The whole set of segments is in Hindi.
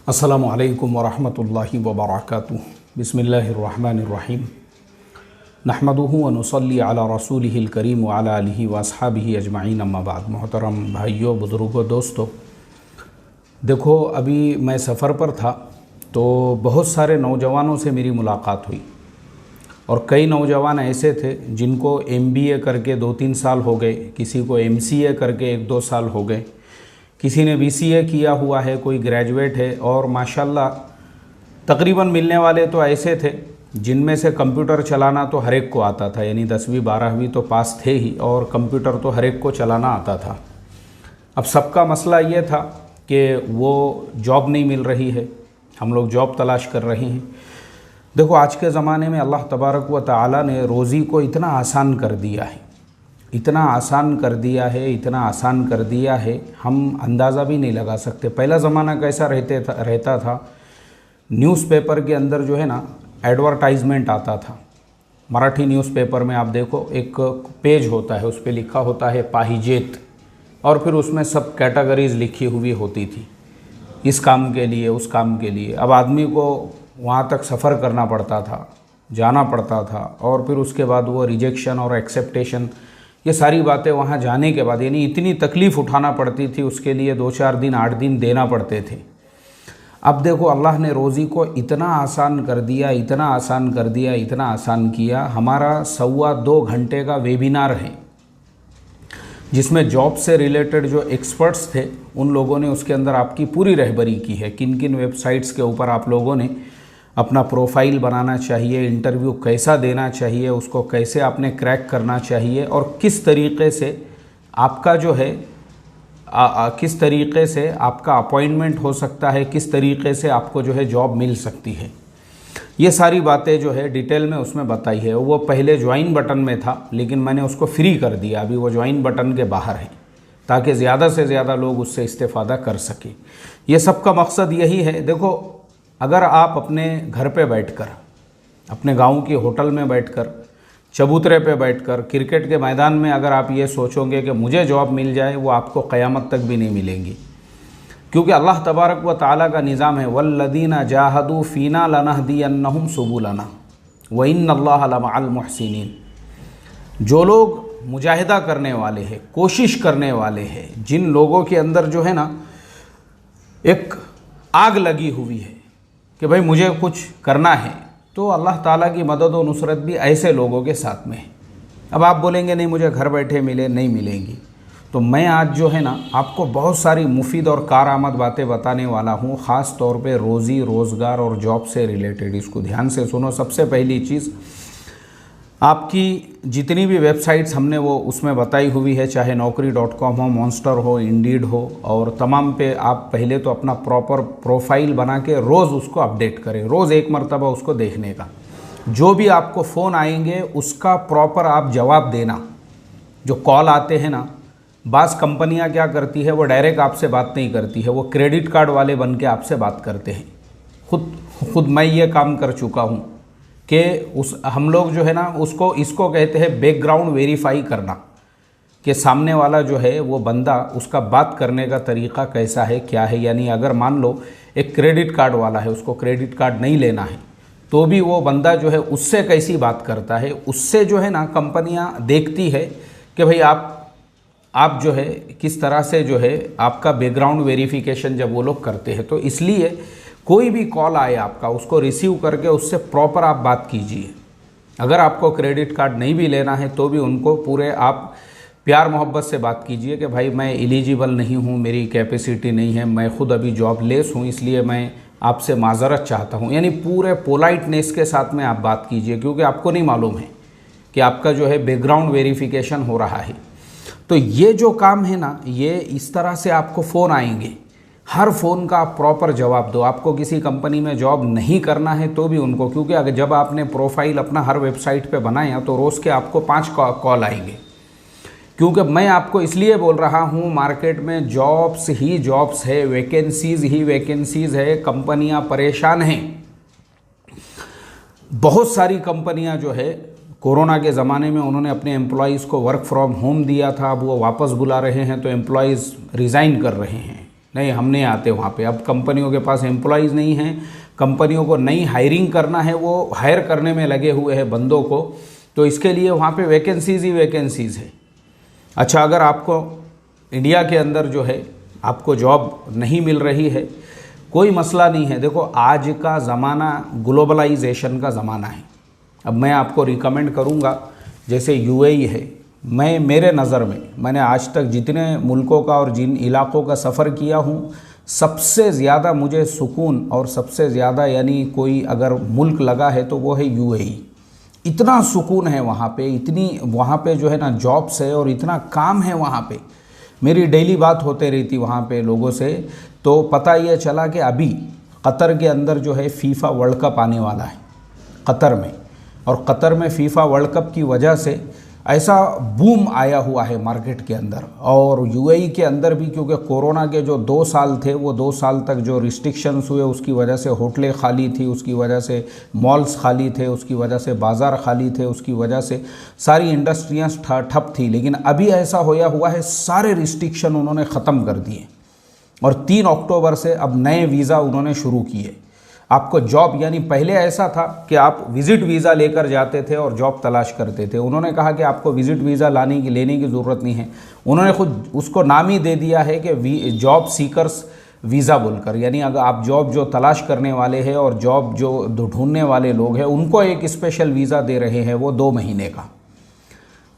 अस्सलामु अलैकुम वरहमतुल्लाहि वबरकातुहू। बिस्मिल्लाहिर्रहमानिर्रहीम। नहमदुहु व नुसल्ली अला रसूलिहिल करीम व अला आलिहि व अस्हाबिहि अजमाइन, अम्मा बाद। मोहतरम भाइयों, बुज़ुर्गों, दोस्तों, देखो अभी मैं सफ़र पर था तो बहुत सारे नौजवानों से मेरी मुलाकात हुई और कई नौजवान ऐसे थे जिनको MBA करके 2-3 साल हो गए, किसी को MCA करके 1-2 साल हो गए, किसी ने BCA किया हुआ है, कोई ग्रेजुएट है। और माशाल्लाह तकरीबन मिलने वाले तो ऐसे थे जिनमें से कंप्यूटर चलाना तो हर एक को आता था, यानी 10वीं 12वीं तो पास थे ही और कंप्यूटर तो हर एक को चलाना आता था। अब सबका मसला ये था कि वो जॉब नहीं मिल रही है, हम लोग जॉब तलाश कर रहे हैं। देखो आज के ज़माने में अल्लाह तबारक व तआला ने रोज़ी को इतना आसान कर दिया है, इतना आसान कर दिया है, इतना आसान कर दिया है, हम अंदाज़ा भी नहीं लगा सकते। पहला ज़माना कैसा रहता था, न्यूज़पेपर के अंदर जो है ना एडवर्टाइजमेंट आता था। मराठी न्यूज़पेपर में आप देखो एक पेज होता है, उस पर लिखा होता है पाहिजेत, और फिर उसमें सब कैटेगरीज़ लिखी हुई होती थी, इस काम के लिए, उस काम के लिए। अब आदमी को वहाँ तक सफ़र करना पड़ता था, जाना पड़ता था, और फिर उसके बाद वो रिजेक्शन और एक्सेप्टेशन, ये सारी बातें वहाँ जाने के बाद, यानी इतनी तकलीफ़ उठाना पड़ती थी, उसके लिए 2-4 दिन 8 दिन देना पड़ते थे। अब देखो अल्लाह ने रोज़ी को इतना आसान कर दिया, इतना आसान कर दिया, इतना आसान किया। हमारा 2.25 घंटे का वेबिनार है जिसमें जॉब से रिलेटेड जो एक्सपर्ट्स थे उन लोगों ने उसके अंदर आपकी पूरी रहबरी की है, किन किन वेबसाइट्स के ऊपर आप लोगों ने अपना प्रोफाइल बनाना चाहिए, इंटरव्यू कैसा देना चाहिए, उसको कैसे आपने क्रैक करना चाहिए, और किस तरीक़े से आपका जो है किस तरीक़े से आपका अपॉइंटमेंट हो सकता है, किस तरीक़े से आपको जो है जॉब मिल सकती है। ये सारी बातें जो है डिटेल में उसमें बताई है। वो पहले ज्वाइन बटन में था लेकिन मैंने उसको फ्री कर दिया, अभी वो ज्वाइन बटन के बाहर है ताकि ज़्यादा से ज़्यादा लोग उससे इस्तेफ़ादा कर सकें। ये सब का मकसद यही है। देखो अगर आप अपने घर पे बैठकर, अपने गांव की होटल में बैठकर, चबूतरे पे बैठकर, क्रिकेट के मैदान में अगर आप ये सोचोगे कि मुझे जॉब मिल जाए, वो आपको क़यामत तक भी नहीं मिलेंगी। क्योंकि अल्लाह तबारक व ताला का निज़ाम है, वल्लदीना जाहदू फ़ीना लनहदियन्नहुम सुबुलना व इन्नल्लाह लमअल मुहसिनीन। जो लोग मुजाहिदा करने वाले हैं, कोशिश करने वाले हैं, जिन लोगों के अंदर जो है ना एक आग लगी हुई है कि भाई मुझे कुछ करना है, तो अल्लाह ताला की मदद और नुसरत भी ऐसे लोगों के साथ में है। अब आप बोलेंगे नहीं मुझे घर बैठे मिले, नहीं मिलेंगी, तो मैं आज जो है ना आपको बहुत सारी मुफीद और कारआमद बातें बताने वाला हूँ, ख़ास तौर पे रोज़ी रोज़गार और जॉब से रिलेटेड। इसको ध्यान से सुनो। सबसे पहली चीज़, आपकी जितनी भी वेबसाइट्स हमने वो उसमें बताई हुई है, चाहे naukri.com हो, मॉन्स्टर हो, इंडीड हो, और तमाम पे आप पहले तो अपना प्रॉपर प्रोफाइल बना के रोज़ उसको अपडेट करें, रोज़ एक मरतबा उसको देखने का। जो भी आपको फ़ोन आएंगे उसका प्रॉपर आप जवाब देना। जो कॉल आते हैं ना, बाज़ कंपनियां क्या करती है, वो डायरेक्ट आपसे बात नहीं करती है, वो क्रेडिट कार्ड वाले बन के आपसे बात करते हैं। खुद मैं ये काम कर चुका हूँ कि हम लोग जो है ना इसको कहते हैं बैकग्राउंड वेरीफाई करना, कि सामने वाला जो है वो बंदा, उसका बात करने का तरीक़ा कैसा है, क्या है। यानी अगर मान लो एक क्रेडिट कार्ड वाला है, उसको क्रेडिट कार्ड नहीं लेना है, तो भी वो बंदा जो है उससे कैसी बात करता है, उससे जो है ना कंपनियां देखती है कि भाई आप जो है किस तरह से जो है आपका बैकग्राउंड वेरिफिकेशन जब वो लोग करते हैं। तो इसलिए कोई भी कॉल आए आपका, उसको रिसीव करके उससे प्रॉपर आप बात कीजिए। अगर आपको क्रेडिट कार्ड नहीं भी लेना है तो भी उनको पूरे आप प्यार मोहब्बत से बात कीजिए कि भाई मैं एलिजिबल नहीं हूँ, मेरी कैपेसिटी नहीं है, मैं खुद अभी जॉब लेस हूँ, इसलिए मैं आपसे माजरत चाहता हूँ। यानी पूरे पोलाइटनेस के साथ में आप बात कीजिए, क्योंकि आपको नहीं मालूम है कि आपका जो है बैकग्राउंड वेरिफिकेशन हो रहा है। तो ये जो काम है ना, ये इस तरह से आपको फ़ोन आएंगे, हर फ़ोन का आप प्रॉपर जवाब दो। आपको किसी कंपनी में जॉब नहीं करना है तो भी उनको, क्योंकि अगर जब आपने प्रोफाइल अपना हर वेबसाइट पे बनाया तो रोज़ के आपको 5 कॉल आएंगे। क्योंकि मैं आपको इसलिए बोल रहा हूँ, मार्केट में जॉब्स ही जॉब्स है, वैकेंसीज़ ही वैकेंसीज़ है, कंपनियाँ परेशान हैं। बहुत सारी कंपनियाँ जो है कोरोना के ज़माने में उन्होंने अपने एम्प्लॉयज़ को वर्क फ्रॉम होम दिया था, अब वो वापस बुला रहे हैं तो एम्प्लॉयज़ रिज़ाइन कर रहे हैं, नहीं हम नहीं आते वहाँ पे। अब कंपनियों के पास एम्प्लॉयज़ नहीं हैं, कंपनियों को नई हायरिंग करना है, वो हायर करने में लगे हुए हैं बंदों को, तो इसके लिए वहाँ पे वैकेंसीज़ ही वैकेंसीज़ है। अच्छा, अगर आपको इंडिया के अंदर जो है आपको जॉब नहीं मिल रही है, कोई मसला नहीं है। देखो आज का ज़माना ग्लोबलाइजेशन का ज़माना है। अब मैं आपको रिकमेंड करूँगा, जैसे यूएई है, मेरे नज़र में मैंने आज तक जितने मुल्कों का और जिन इलाक़ों का सफ़र किया हूँ, सबसे ज़्यादा मुझे सुकून और सबसे ज़्यादा यानी कोई अगर मुल्क लगा है तो वो है यूएई। इतना सुकून है वहाँ पे, इतनी वहाँ पे जो है ना जॉब्स है और इतना काम है वहाँ पे। मेरी डेली बात होते रहती वहाँ पे लोगों से, तो पता ये चला कि अभी कतर के अंदर जो है फीफा वर्ल्ड कप आने वाला है कतर में, और कतर में फीफा वर्ल्ड कप की वजह से ऐसा बूम आया हुआ है मार्केट के अंदर। और यूएई के अंदर भी, क्योंकि कोरोना के जो 2 साल थे, वो 2 साल तक जो रिस्ट्रिक्शंस हुए उसकी वजह से होटलें खाली थी, उसकी वजह से मॉल्स खाली थे, उसकी वजह से बाज़ार खाली थे, उसकी वजह से सारी इंडस्ट्रियाँ ठप थी। लेकिन अभी ऐसा होया हुआ है, सारे रिस्ट्रिक्शन उन्होंने ख़त्म कर दिए और 3 अक्टूबर से अब नए वीज़ा उन्होंने शुरू किए। आपको जॉब, यानी पहले ऐसा था कि आप विज़िट वीज़ा लेकर जाते थे और जॉब तलाश करते थे। उन्होंने कहा कि आपको विज़िट वीज़ा लेने की ज़रूरत नहीं है। उन्होंने खुद उसको नाम ही दे दिया है कि जॉब सीकर्स वीज़ा बोलकर, यानी अगर आप जॉब जो तलाश करने वाले हैं और जॉब जो ढूंढने वाले लोग हैं उनको एक स्पेशल वीज़ा दे रहे हैं, वो 2 महीने का।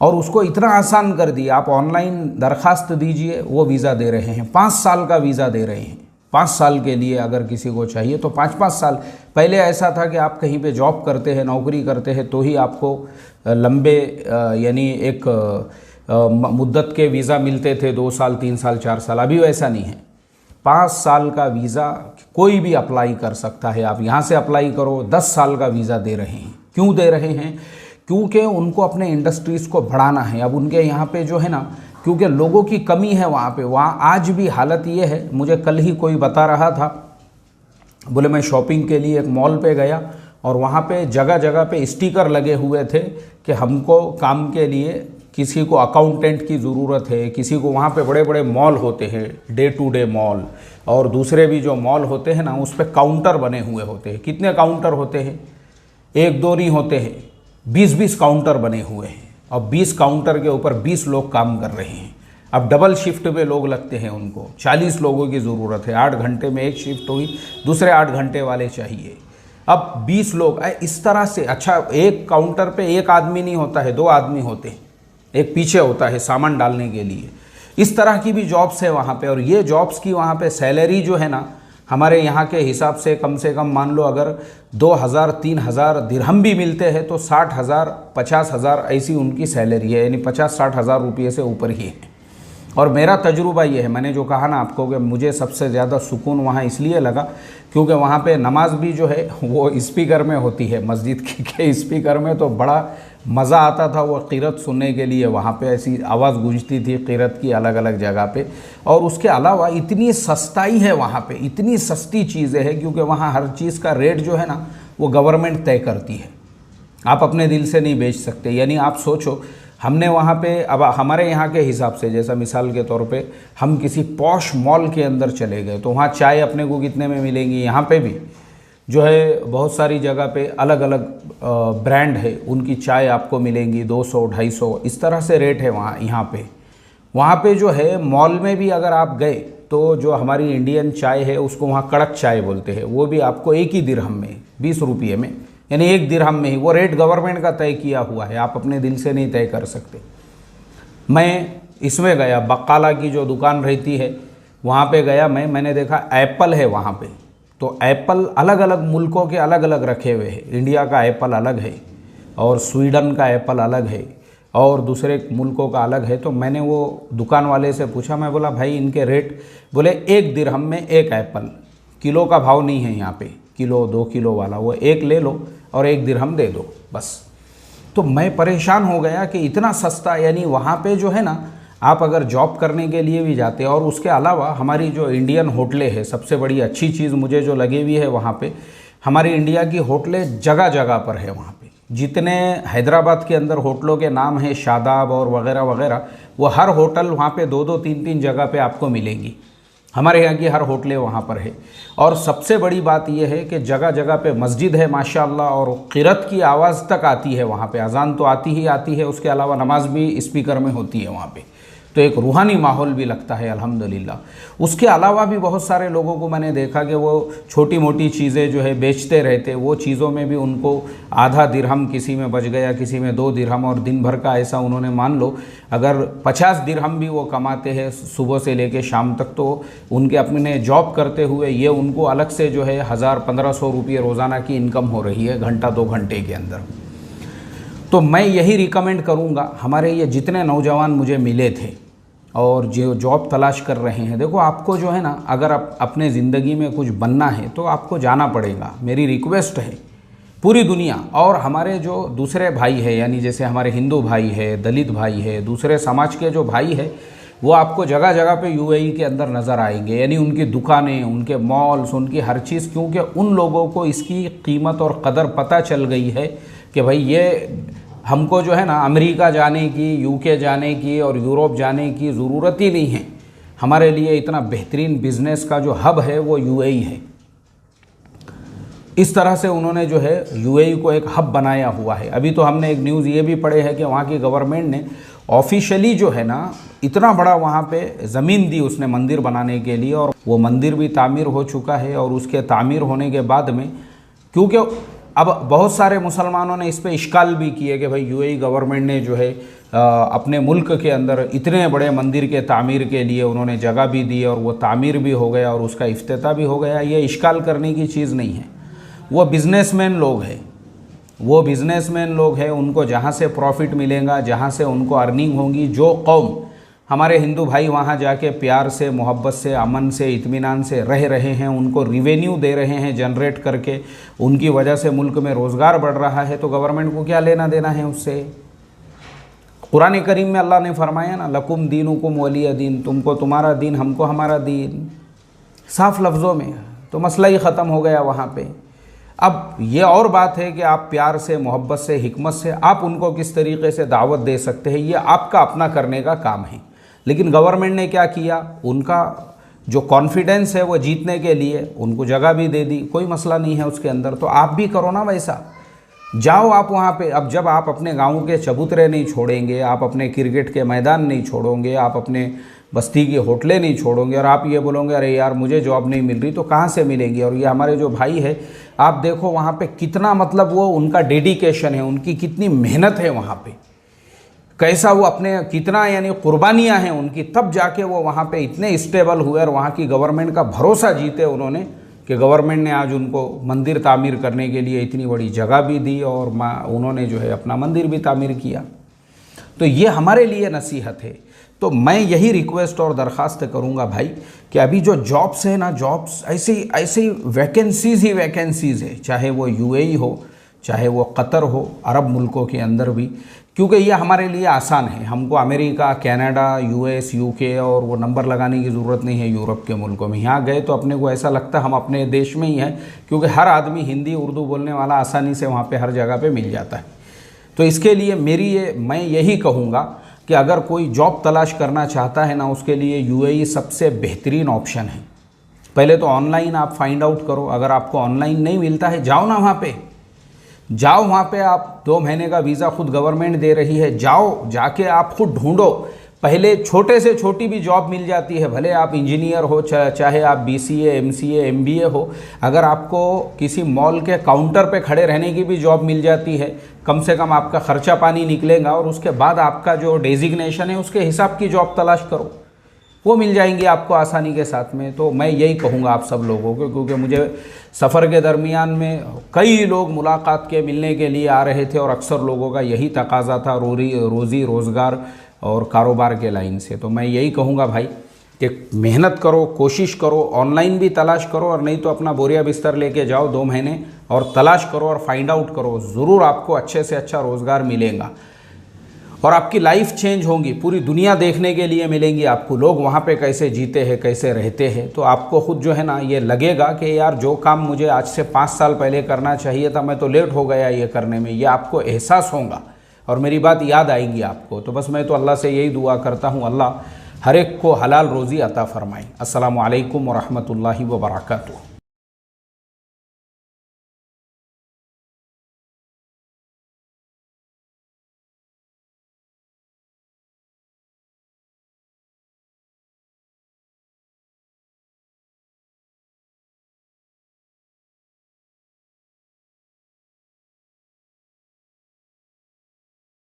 और उसको इतना आसान कर दिया, आप ऑनलाइन दरख्वास्त दीजिए, वो वीज़ा दे रहे हैं। 5 साल का वीज़ा दे रहे हैं, 5 साल के लिए अगर किसी को चाहिए तो 5-5 साल। पहले ऐसा था कि आप कहीं पे जॉब करते हैं, नौकरी करते हैं, तो ही आपको लंबे यानी एक मुद्दत के वीज़ा मिलते थे, 2 साल 3 साल 4 साल। अभी वैसा नहीं है, 5 साल का वीज़ा कोई भी अप्लाई कर सकता है। आप यहाँ से अप्लाई करो, 10 साल का वीज़ा दे रहे हैं। क्यों दे रहे हैं? क्योंकि उनको अपने इंडस्ट्रीज़ को बढ़ाना है। अब उनके यहाँ पे जो है ना, क्योंकि लोगों की कमी है वहाँ पे, वहाँ आज भी हालत ये है। मुझे कल ही कोई बता रहा था, बोले मैं शॉपिंग के लिए एक मॉल पे गया और वहाँ पे जगह जगह पे स्टिकर लगे हुए थे कि हमको काम के लिए किसी को अकाउंटेंट की ज़रूरत है, किसी को। वहाँ पे बड़े बड़े मॉल होते हैं, डे टू डे मॉल और दूसरे भी जो मॉल होते हैं ना, उस पर काउंटर बने हुए होते हैं। कितने काउंटर होते हैं? 1-2 नहीं होते हैं, 20-20 काउंटर बने हुए हैं और 20 काउंटर के ऊपर 20 लोग काम कर रहे हैं। अब डबल शिफ्ट में लोग लगते हैं, उनको 40 लोगों की ज़रूरत है। 8 घंटे में एक शिफ्ट हुई, दूसरे 8 घंटे वाले चाहिए। अब 20 लोग इस तरह से। अच्छा, एक काउंटर पे एक आदमी नहीं होता है, 2 आदमी होते हैं, एक पीछे होता है सामान डालने के लिए। इस तरह की भी जॉब्स है वहाँ पे। और ये जॉब्स की वहाँ पे सैलरी जो है ना, हमारे यहाँ के हिसाब से कम मान लो अगर 2,000-3,000 दिरहम भी मिलते हैं तो 60,000-50,000 ऐसी उनकी सैलरी है, यानी 50-60 हज़ार रुपये से ऊपर ही है। और मेरा तजुर्बा ये है, मैंने जो कहा ना आपको कि मुझे सबसे ज़्यादा सुकून वहाँ इसलिए लगा क्योंकि वहाँ पे नमाज भी जो है वो स्पीकर में होती है, मस्जिद के स्पीकर में। तो बड़ा मज़ा आता था वो क़िरत सुनने के लिए। वहाँ पे ऐसी आवाज़ गूंजती थी क़िरत की अलग अलग जगह पे। और उसके अलावा इतनी सस्ताई है वहाँ पे, इतनी सस्ती चीज़ें हैं, क्योंकि वहाँ हर चीज़ का रेट जो है ना वो गवर्नमेंट तय करती है, आप अपने दिल से नहीं बेच सकते। यानी आप सोचो, हमने वहाँ पे, अब हमारे यहाँ के हिसाब से, जैसा मिसाल के तौर पे हम किसी पॉश मॉल के अंदर चले गए तो वहाँ चाय अपने को कितने में मिलेंगी। यहाँ पे भी जो है बहुत सारी जगह पे अलग अलग ब्रांड है, उनकी चाय आपको मिलेंगी 200-250, इस तरह से रेट है वहाँ। वहाँ पे जो है मॉल में भी अगर आप गए तो जो हमारी इंडियन चाय है उसको वहाँ कड़क चाय बोलते हैं, वो भी आपको 1 ही दिरहम में, 20 रुपये में, यानी 1 दिरहम में ही। वो रेट गवर्नमेंट का तय किया हुआ है, आप अपने दिल से नहीं तय कर सकते। मैं इसमें गया, बकाला की जो दुकान रहती है वहाँ पे गया मैंने देखा एप्पल है वहाँ पे। तो एप्पल अलग अलग मुल्कों के अलग अलग रखे हुए हैं। इंडिया का एप्पल अलग है और स्वीडन का एप्पल अलग है और दूसरे मुल्कों का अलग है। तो मैंने वो दुकान वाले से पूछा, मैं बोला भाई इनके रेट, बोले 1 दिरहम में 1 एप्पल, किलो का भाव नहीं है यहाँ पे, किलो 2 किलो वाला, वो 1 ले लो और 1 दिरहम दे दो बस। तो मैं परेशान हो गया कि इतना सस्ता। यानी वहाँ पे जो है ना, आप अगर जॉब करने के लिए भी जाते हैं। और उसके अलावा हमारी जो इंडियन होटलें हैं, सबसे बड़ी अच्छी चीज़ मुझे जो लगी हुई है वहाँ पे, हमारी इंडिया की होटलें जगह जगह पर है वहाँ पे। जितने हैदराबाद के अंदर होटलों के नाम हैं, शादाब और वगैरह वगैरह, वो हर होटल वहाँ पे 2-2 3-3 जगह पे आपको मिलेंगी। हमारे यहाँ की हर होटलें वहाँ पर है। और सबसे बड़ी बात यह है कि जगह जगह पे मस्जिद है माशाअल्लाह, और क़िरत की आवाज़ तक आती है वहाँ पे। अजान तो आती ही आती है, उसके अलावा नमाज भी स्पीकर में होती है वहाँ पे। तो एक रूहानी माहौल भी लगता है अल्हम्दुलिल्लाह। उसके अलावा भी बहुत सारे लोगों को मैंने देखा कि वो छोटी मोटी चीज़ें जो है बेचते रहते, वो चीज़ों में भी उनको आधा दिरहम किसी में बच गया, किसी में 2 दिरहम, और दिन भर का ऐसा उन्होंने मान लो अगर 50 दिरहम भी वो कमाते हैं सुबह से लेकर शाम तक, तो उनके अपने जॉब करते हुए ये उनको अलग से जो है 1000-1500 रुपये रोज़ाना की इनकम हो रही है घंटा 2 घंटे के अंदर। तो मैं यही रिकमेंड करूँगा, हमारे ये जितने नौजवान मुझे मिले थे और जो जॉब तलाश कर रहे हैं, देखो आपको जो है ना, अगर आप अपने ज़िंदगी में कुछ बनना है तो आपको जाना पड़ेगा। मेरी रिक्वेस्ट है पूरी दुनिया और हमारे जो दूसरे भाई है, यानी जैसे हमारे हिंदू भाई है, दलित भाई है, दूसरे समाज के जो भाई है, वो आपको जगह जगह पे यूएई के अंदर नज़र आएंगे। यानी उनकी दुकानें, उनके मॉल्स, उनकी हर चीज़, क्योंकि उन लोगों को इसकी कीमत और कदर पता चल गई है कि भाई ये हमको जो है ना अमेरिका जाने की, यूके जाने की और यूरोप जाने की ज़रूरत ही नहीं है। हमारे लिए इतना बेहतरीन बिज़नेस का जो हब है वो यूएई है। इस तरह से उन्होंने जो है यूएई को एक हब बनाया हुआ है। अभी तो हमने एक न्यूज़ ये भी पढ़े है कि वहाँ की गवर्नमेंट ने ऑफिशियली जो है ना इतना बड़ा वहाँ पे ज़मीन दी उसने मंदिर बनाने के लिए, और वो मंदिर भी तामीर हो चुका है। और उसके तामीर होने के बाद में, क्योंकि अब बहुत सारे मुसलमानों ने इस पे इश्काल भी किए कि भाई यूएई गवर्नमेंट ने जो है अपने मुल्क के अंदर इतने बड़े मंदिर के तामीर के लिए उन्होंने जगह भी दी और वो तामीर भी हो गया और उसका इफ्तिताह भी हो गया। ये इश्काल करने की चीज़ नहीं है। वो बिज़नेसमैन लोग हैं, वो बिज़नेसमैन लोग हैं, उनको जहाँ से प्रॉफिट मिलेगा, जहाँ से उनको अर्निंग होगी, जो कौम हमारे हिंदू भाई वहाँ जाके प्यार से, मोहब्बत से, अमन से, इत्मीनान से रह रहे हैं, उनको रिवेन्यू दे रहे हैं जनरेट करके, उनकी वजह से मुल्क में रोज़गार बढ़ रहा है, तो गवर्नमेंट को क्या लेना देना है उससे। कुरान करीम में अल्लाह ने फरमाया ना, लकुम दीनुकुम वलिय दीन, तुमको तुम्हारा दीन, हमको हमारा दीन, साफ लफ्ज़ों में। तो मसला ही ख़त्म हो गया वहाँ पे। अब ये और बात है कि आप प्यार से, मोहब्बत से, हिकमत से आप उनको किस तरीके से दावत दे सकते हैं, ये आपका अपना करने का काम है। लेकिन गवर्नमेंट ने क्या किया, उनका जो कॉन्फिडेंस है वो जीतने के लिए उनको जगह भी दे दी, कोई मसला नहीं है उसके अंदर। तो आप भी करो ना वैसा, जाओ आप वहाँ पे। अब जब आप अपने गाँव के चबूतरे नहीं छोड़ेंगे, आप अपने क्रिकेट के मैदान नहीं छोड़ोगे, आप अपने बस्ती की होटलें नहीं छोड़ोगे, और आप ये बोलोगे अरे यार मुझे जॉब नहीं मिल रही, तो कहाँ से मिलेंगी। और ये हमारे जो भाई है, आप देखो वहाँ पे कितना, मतलब वो उनका डेडिकेशन है, उनकी कितनी मेहनत है वहाँ पे, कैसा वो अपने कितना यानी कुर्बानियाँ हैं उनकी, तब जाके वो वहाँ पे इतने स्टेबल हुए और वहाँ की गवर्नमेंट का भरोसा जीते उन्होंने, कि गवर्नमेंट ने आज उनको मंदिर तामीर करने के लिए इतनी बड़ी जगह भी दी और उन्होंने जो है अपना मंदिर भी तामीर किया। तो ये हमारे लिए नसीहत है। तो मैं यही रिक्वेस्ट और दरख्वास्त करूँगा भाई कि अभी जो जॉब्स है ना, जॉब्स ऐसी वैकेंसीज़ ही वैकेंसीज़ है, चाहे वो यूएई हो, चाहे वो कतर हो, अरब मुल्कों के अंदर भी, क्योंकि ये हमारे लिए आसान है। हमको अमेरिका, कनाडा, यूएस, यूके और वो नंबर लगाने की ज़रूरत नहीं है यूरोप के मुल्कों में। यहाँ गए तो अपने को ऐसा लगता है हम अपने देश में ही हैं, क्योंकि हर आदमी हिंदी उर्दू बोलने वाला आसानी से वहाँ पे हर जगह पे मिल जाता है। तो इसके लिए मैं यही कहूँगा कि अगर कोई जॉब तलाश करना चाहता है ना, उसके लिए यूएई सबसे बेहतरीन ऑप्शन है। पहले तो ऑनलाइन आप फाइंड आउट करो, अगर आपको ऑनलाइन नहीं मिलता है, जाओ ना वहाँ पे, जाओ वहाँ पे, आप 2 महीने का वीज़ा खुद गवर्नमेंट दे रही है, जाओ जाके आप खुद ढूंढो। पहले छोटे से छोटी भी जॉब मिल जाती है, भले आप इंजीनियर हो, चाहे आप बीसीए, एमसीए, एमबीए हो। अगर आपको किसी मॉल के काउंटर पे खड़े रहने की भी जॉब मिल जाती है, कम से कम आपका खर्चा पानी निकलेगा, और उसके बाद आपका जो डेजिग्नेशन है उसके हिसाब की जॉब तलाश करो, वो मिल जाएंगी आपको आसानी के साथ में। तो मैं यही कहूँगा आप सब लोगों को, क्योंकि मुझे सफ़र के दरमियान में कई लोग मुलाकात के मिलने के लिए आ रहे थे, और अक्सर लोगों का यही तकाजा था रोज़ी रोज़गार और कारोबार के लाइन से। तो मैं यही कहूँगा भाई कि मेहनत करो, कोशिश करो, ऑनलाइन भी तलाश करो, और नहीं तो अपना बोरिया बिस्तर लेके जाओ 2 महीने और तलाश करो और फाइंड आउट करो। ज़रूर आपको अच्छे से अच्छा रोज़गार मिलेगा और आपकी लाइफ चेंज होगी, पूरी दुनिया देखने के लिए मिलेंगी आपको, लोग वहाँ पे कैसे जीते हैं, कैसे रहते हैं। तो आपको खुद जो है ना ये लगेगा कि यार जो काम मुझे आज से 5 साल पहले करना चाहिए था, मैं तो लेट हो गया ये करने में, ये आपको एहसास होगा और मेरी बात याद आएगी आपको। तो बस मैं तो अल्लाह से यही दुआ करता हूँ, अल्लाह हर एक को हलाल रोज़ी अता फ़रमाएँ। अस्सलामु अलैकुम व रहमतुल्लाहि व बरकातुहू।